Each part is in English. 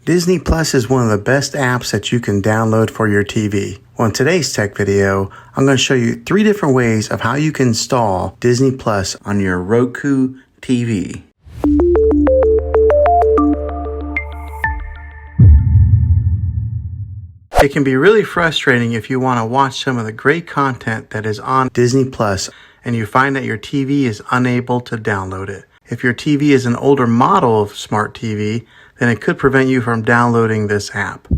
Disney Plus is one of the best apps that you can download for your TV. Well, in today's tech video, I'm going to show you 3 different ways of how you can install Disney Plus on your Roku TV. It can be really frustrating if you want to watch some of the great content that is on Disney Plus and you find that your TV is unable to download it. If your TV is an older model of smart TV, then it could prevent you from downloading this app.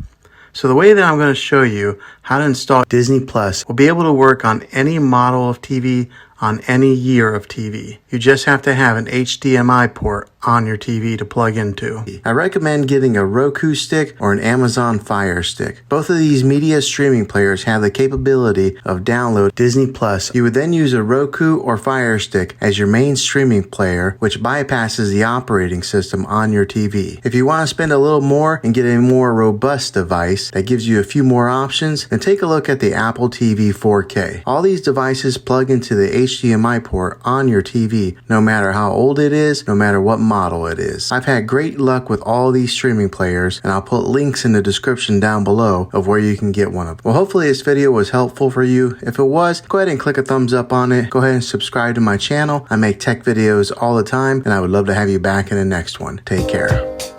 So the way that I'm going to show you how to install Disney Plus will be able to work on any model of TV on any year of TV. You just have to have an HDMI port on your TV to plug into. I recommend getting a Roku stick or an Amazon Fire Stick. Both of these media streaming players have the capability of download Disney Plus. You would then use a Roku or Fire Stick as your main streaming player, which bypasses the operating system on your TV. If you want to spend a little more and get a more robust device that gives you a few more options, then take a look at the Apple TV 4K. All these devices plug into the HDMI port on your TV, no matter how old it is, no matter what model it is. I've had great luck with all these streaming players, and I'll put links in the description down below of where you can get one of them. Well, hopefully this video was helpful for you. If it was, go ahead and click a thumbs up on it. Go ahead and subscribe to my channel. I make tech videos all the time, and I would love to have you back in the next one. Take care.